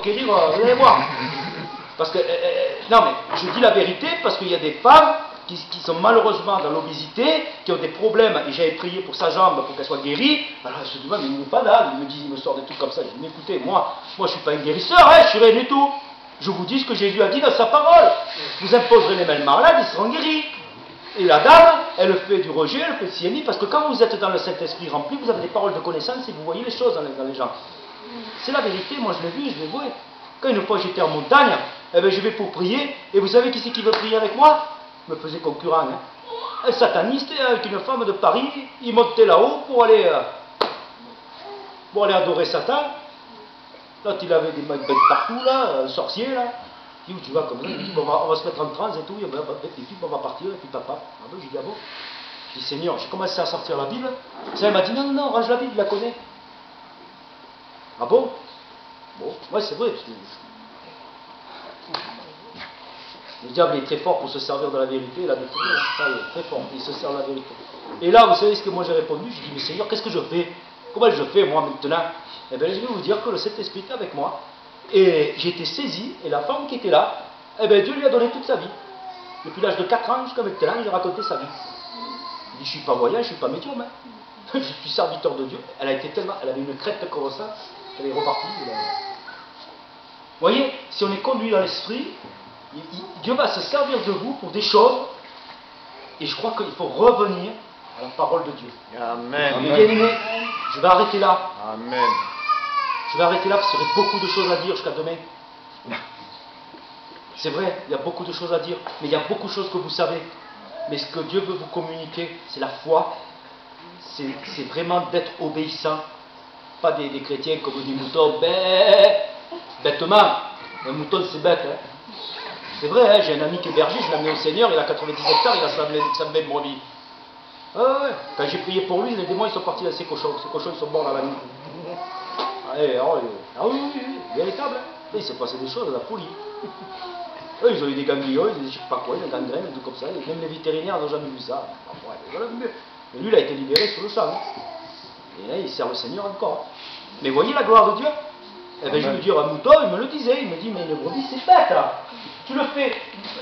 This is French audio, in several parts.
conquérir, vous allez voir. Parce que, non mais, je dis la vérité parce qu'il y a des femmes qui sont malheureusement dans l'obésité, qui ont des problèmes, et j'avais prié pour sa jambe pour qu'elle soit guérie. Alors elle se dit, mais il n'est pas là, il me sort des trucs comme ça. Je dis, mais écoutez, moi je ne suis pas un guérisseur, hein, je suis rien du tout. Je vous dis ce que Jésus a dit dans sa parole. Vous imposerez les mains malades, ils seront guéris. Et la dame, elle fait du rejet, elle fait de CMI, parce que quand vous êtes dans le Saint-Esprit rempli, vous avez des paroles de connaissance et vous voyez les choses dans les gens. C'est la vérité, moi je l'ai vu, je l'ai voué. Quand une fois j'étais en montagne, eh ben, je vais pour prier, et vous savez qui c'est qui veut prier avec moi? Me faisait concurrent. Hein. Un sataniste avec une femme de Paris, il montait là-haut pour aller adorer Satan. Là, il avait des bêtes partout, là, un sorcier, là. Il dit, où tu vas comme ça? Il dit, bon, on va se mettre en transe et tout, et puis on va partir, et puis papa. Ah ben, j'ai dit, ah bon? Je dis, Seigneur, j'ai commencé à sortir la Bible. Ça, elle m'a dit, non, non, non, range la Bible, je la connais. Ah bon? Bon, ouais, c'est vrai. Le diable est très fort pour se servir de la vérité, il a des trucs, ça, il est très fort, il se sert de la vérité. Et là, vous savez ce que moi j'ai répondu? J'ai dit, mais Seigneur, qu'est-ce que je fais? Comment je fais, moi, maintenant? Eh bien, je vais vous dire que le Saint-Esprit était avec moi, et j'ai été saisi, et la femme qui était là, eh bien, Dieu lui a donné toute sa vie. Depuis l'âge de 4 ans jusqu'à maintenant, j'ai raconté sa vie. Il dit, je ne suis pas voyant, je ne suis pas médium, hein. Je suis serviteur de Dieu. Elle avait une crête comme ça, elle est repartie. Vous voyez, si on est conduit dans l'esprit, Dieu va se servir de vous pour des choses, et je crois qu'il faut revenir à la parole de Dieu. Amen. Bien aimé, je vais arrêter là. Amen. Je vais arrêter là parce qu'il y aurait beaucoup de choses à dire jusqu'à demain. C'est vrai, il y a beaucoup de choses à dire, mais il y a beaucoup de choses que vous savez. Mais ce que Dieu veut vous communiquer, c'est la foi, c'est vraiment d'être obéissant. Pas des chrétiens comme des moutons, bêtement. Un mouton, c'est bête. Hein. C'est vrai, hein, j'ai un ami qui est berger, je l'ai amené au Seigneur, il a 90 hectares, il a sa même brebis. Ah ouais, quand j'ai prié pour lui, les démons ils sont partis dans ses cochons ils sont morts dans la nuit. Ah oui, véritable. Hein. Il s'est passé des choses à la folie. Eux, ils ont eu des ganglions, je ne sais pas quoi, des gangrènes, des trucs comme ça, et même les vétérinaires n'ont jamais vu ça. Et lui, il a été libéré sur le champ. Hein. Et là, il sert le Seigneur encore. Mais voyez la gloire de Dieu? Eh bien, je vais lui dire, un mouton, il me le disait, il me dit, mais une brebis, c'est bête, là. Tu le fais,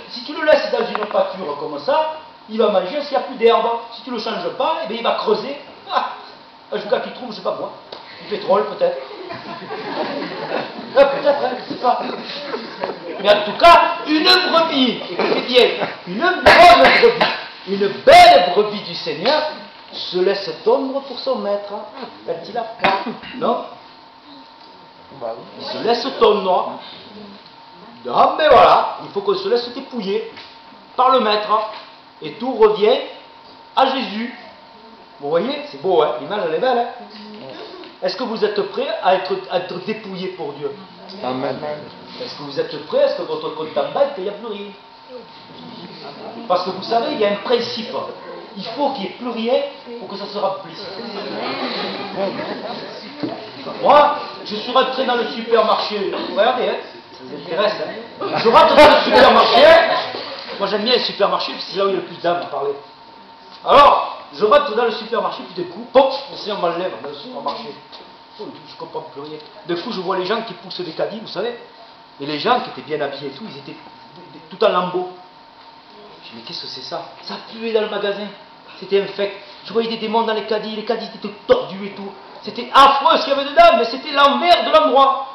si tu le laisses dans une pâture comme ça, il va manger s'il n'y a plus d'herbe. Si tu ne le changes pas, eh bien, il va creuser. Jusqu'à qu'il trouve, je ne sais pas quoi, du pétrole peut-être. Peut-être, hein, je ne sais pas. Mais en tout cas, une brebis, écoutez bien, une bonne brebis, une belle brebis du Seigneur, se laisse tondre pour son maître. Quand il a faim, non? Il se laisse tondre. Ah ben voilà, il faut qu'on se laisse dépouiller par le maître. Et tout revient à Jésus. Vous voyez, c'est beau, hein? L'image elle est belle. Hein? Est-ce que vous êtes prêts à être dépouillé pour Dieu? Amen. Est-ce que vous êtes prêts? Est-ce que votre compte en banque, il n'y a plus rien? Parce que vous savez, il y a un principe. Il faut qu'il n'y ait plus rien pour que ça se remplisse. Moi, je suis rentré dans le supermarché. Regardez, hein, ça vous intéresse. Hein. Je rentre dans le supermarché. Moi, j'aime bien les supermarchés parce que c'est là où il y a le plus d'âme à parler. Alors, je rentre dans le supermarché, puis de coup, pop, on m'enlève dans le supermarché. Oh, je ne comprends plus rien. De coup, je vois les gens qui poussent des caddies, vous savez. Et les gens qui étaient bien habillés et tout, ils étaient tout en lambeaux. Je dis, mais qu'est-ce que c'est ça? Ça puait dans le magasin. C'était infect. Je voyais des démons dans les caddies étaient tout tordus et tout. C'était affreux ce qu'il y avait dedans, mais c'était l'envers de l'endroit.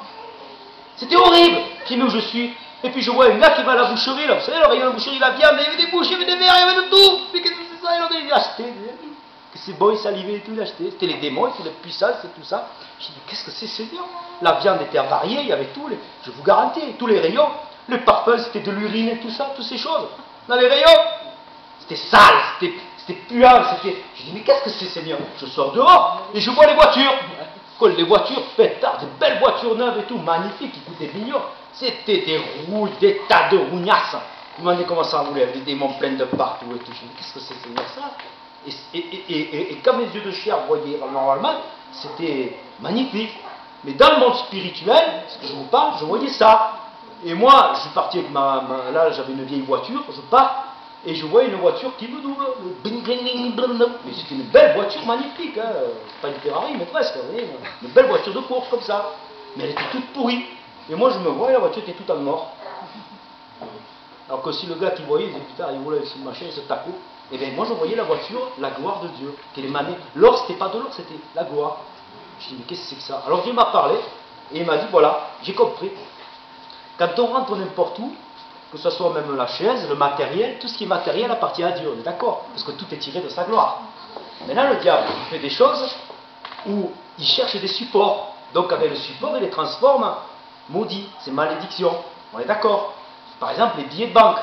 C'était horrible. Je dis, mais où je suis? Et puis je vois un gars qui va à la boucherie, là. Vous savez, alors il y a la boucherie, la viande, il y avait des bouches, il y avait des verres, il y avait de tout. Mais qu'est-ce que c'est ça? Il a acheté. C'est bon, il salivait et tout, il a acheté. C'était les démons, c'était la puissance et tout ça. Je dis, mais qu'est-ce que c'est, Seigneur? La viande était variée, il y avait tout, je vous garantis, tous les rayons. Le parfum, c'était de l'urine et tout ça, toutes ces choses. Dans les rayons, c'était sale, c'était puant, c'était... Je dis, mais qu'est-ce que c'est, Seigneur? Je sors dehors et je vois les voitures. Les voitures pétards, des belles voitures neuves et tout, magnifiques, qui coûtaient des millions. C'était des rouilles, des tas de rougnasses. Ils m'ont dit comment ça roulait, des démons pleins de partout et tout. Je dis, qu'est-ce que c'est, Seigneur, ça? Et comme les yeux de chair voyaient normalement, c'était magnifique. Mais dans le monde spirituel, ce que je vous parle, je voyais ça. Et moi, je suis parti avec là, j'avais une vieille voiture, je pars, et je vois une voiture qui me double. Mais c'était une belle voiture magnifique, hein. Pas une Ferrari, mais presque, vous voyez, une belle voiture de course comme ça. Mais elle était toute pourrie. Et moi je me vois et la voiture était tout en or. Alors que si le gars qui voyait, il disait putain, il roulait sur le machin, ce taco. Et bien moi je voyais la voiture, la gloire de Dieu, qu'elle émanait. L'or, c'était pas de l'or, c'était la gloire. Je dis mais qu'est-ce que c'est que ça? Alors Dieu m'a parlé et il m'a dit voilà, j'ai compris. Quand on rentre n'importe où, que ce soit même la chaise, le matériel, tout ce qui est matériel appartient à Dieu, on est d'accord? Parce que tout est tiré de sa gloire. Maintenant le diable fait des choses où il cherche des supports. Donc avec le support, il les transforme en maudits, c'est malédiction. On est d'accord? Par exemple, les billets de banque.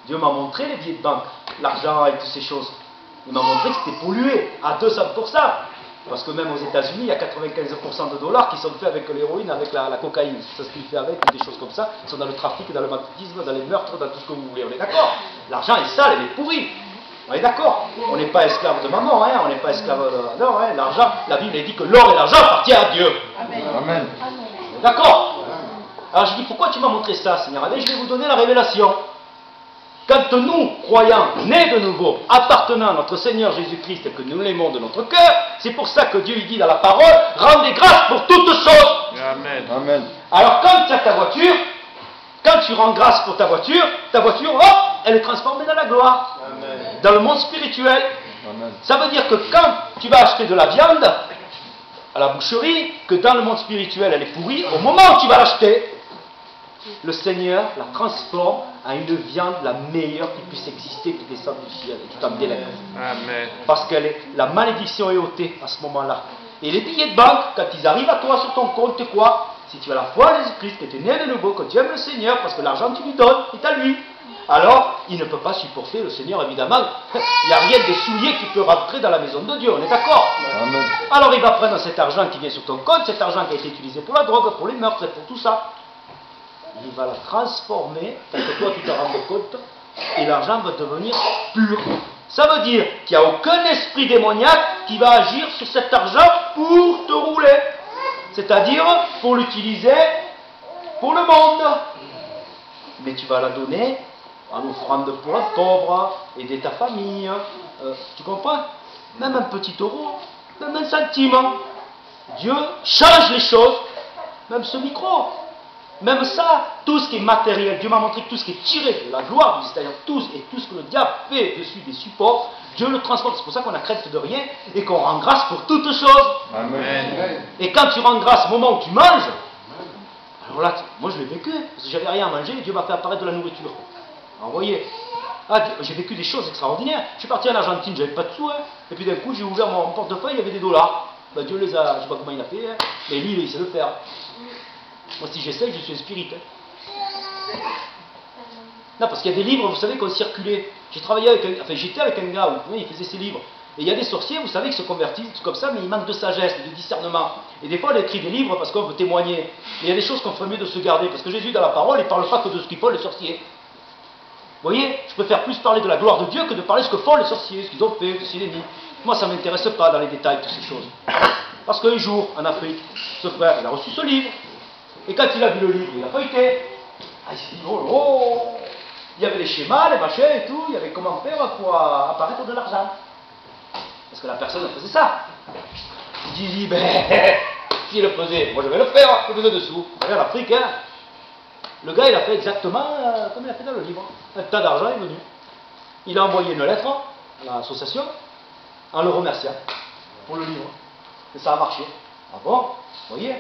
Dieu m'a montré les billets de banque, l'argent et toutes ces choses. Il m'a montré que c'était pollué à 200%. Parce que même aux États-Unis, il y a 95% de dollars qui sont faits avec l'héroïne, avec la cocaïne. C'est ce qu'il fait avec, ou des choses comme ça. Ils sont dans le trafic, dans le banditisme, dans les meurtres, dans tout ce que vous voulez. On est d'accord? L'argent est sale, il est pourri. On est d'accord? On n'est pas esclave de maman, hein? On n'est pas esclave de... Non, hein? L'argent, la Bible dit que l'or et l'argent appartiennent à Dieu. Amen. Amen. D'accord? Alors je dis, pourquoi tu m'as montré ça, Seigneur? Eh bien, je vais vous donner la révélation. Quand nous, croyants, nés de nouveau, appartenant à notre Seigneur Jésus-Christ et que nous l'aimons de notre cœur, c'est pour ça que Dieu dit dans la parole, rendez grâce pour toutes choses. Amen. Amen. Alors quand tu as ta voiture, quand tu rends grâce pour ta voiture, hop, elle est transformée dans la gloire. Amen. Dans le monde spirituel. Amen. Ça veut dire que quand tu vas acheter de la viande à la boucherie, que dans le monde spirituel elle est pourrie, au moment où tu vas l'acheter, le Seigneur la transforme en une viande la meilleure qui puisse exister, qui descend du ciel, et tout en délecte. Amen. Parce que la malédiction est ôtée à ce moment-là. Et les billets de banque, quand ils arrivent à toi sur ton compte, c'est quoi? Si tu as la foi en Jésus-Christ, que tu es né de nouveau, que tu aimes le Seigneur, parce que l'argent tu lui donnes est à lui, alors il ne peut pas supporter le Seigneur, évidemment. Il n'y a rien de souillé qui peut rentrer dans la maison de Dieu, on est d'accord? Amen. Alors il va prendre cet argent qui vient sur ton compte, cet argent qui a été utilisé pour la drogue, pour les meurtres et pour tout ça. Il va la transformer, parce que toi tu te rends compte, et l'argent va devenir pur. Ça veut dire qu'il n'y a aucun esprit démoniaque qui va agir sur cet argent pour te rouler. C'est-à-dire pour l'utiliser pour le monde. Mais tu vas la donner en offrande pour un pauvre, aider ta famille. Tu comprends? Même un petit euro, même un centime. Dieu change les choses, même ce micro. Même ça, tout ce qui est matériel, Dieu m'a montré que tout ce qui est tiré de la gloire, c'est-à-dire tout ce que le diable fait dessus des supports, Dieu le transforme. C'est pour ça qu'on n'a crainte de rien et qu'on rend grâce pour toutes choses. Amen. Et quand tu rends grâce au moment où tu manges, alors là, moi je l'ai vécu, parce que j'avais rien à manger et Dieu m'a fait apparaître de la nourriture. Alors vous voyez, j'ai vécu des choses extraordinaires. Je suis parti en Argentine, j'avais pas de sous, hein, et puis d'un coup j'ai ouvert mon portefeuille, il y avait des dollars. Ben, Dieu les a, je sais pas comment il a fait, hein, mais lui il sait le faire. Moi, si j'essaie, je suis un spirit. Hein. Non, parce qu'il y a des livres, vous savez, qui ont circulé. J'étais avec un gars où il faisait ses livres. Et il y a des sorciers, vous savez, qui se convertissent, tout comme ça, mais ils manquent de sagesse, de discernement. Et des fois, on écrit des livres parce qu'on veut témoigner. Et il y a des choses qu'on ferait mieux de se garder. Parce que Jésus, dans la parole, il ne parle pas que de ce qu'ils font les sorciers. Vous voyez, je préfère plus parler de la gloire de Dieu que de parler de ce que font les sorciers, ce qu'ils ont fait, ceci et cela. Moi, ça ne m'intéresse pas dans les détails, toutes ces choses. Parce qu'un jour, en Afrique, ce frère, il a reçu ce livre. Et quand il a vu le livre, il a feuilleté. Il s'est dit, oh, il y avait les schémas, les machins et tout, il y avait comment faire pour apparaître de l'argent. Parce que la personne faisait ça. Il dit, ben, s'il le faisait, moi je vais le faire, je besoin de sous. Regarde l'Afrique, hein. Le gars, il a fait exactement comme il a fait dans le livre. Un tas d'argent est venu. Il a envoyé une lettre à l'association en le remerciant pour le livre. Et ça a marché. Ah bon? Vous voyez?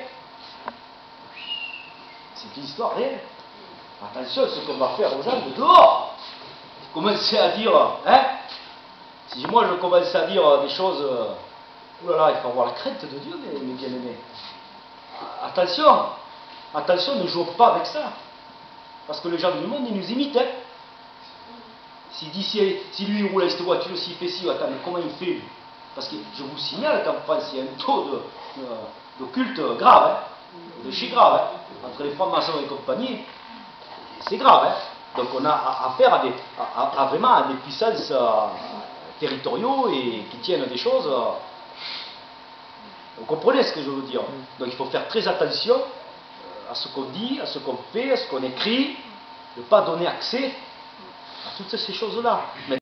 C'est une histoire réelle. Attention, ce qu'on va faire aux gens de dehors. Commencer à dire, hein? Si moi je commence à dire des choses, oulala, il faut avoir la crainte de Dieu, mes bien-aimés. Attention, attention, ne jouons pas avec ça. Parce que les gens du monde, ils nous imitent. Hein? Si lui il roule avec cette voiture, s'il fait ci, attends, mais comment il fait? Parce que je vous signale qu'en France, il y a un taux de culte grave, hein? De chi grave, hein? Entre les francs-maçons et compagnie, c'est grave. Hein? Donc on a affaire à vraiment à des puissances territoriaux et qui tiennent des choses. Vous comprenez ce que je veux dire? Donc il faut faire très attention à ce qu'on dit, à ce qu'on fait, à ce qu'on écrit, ne pas donner accès à toutes ces choses-là.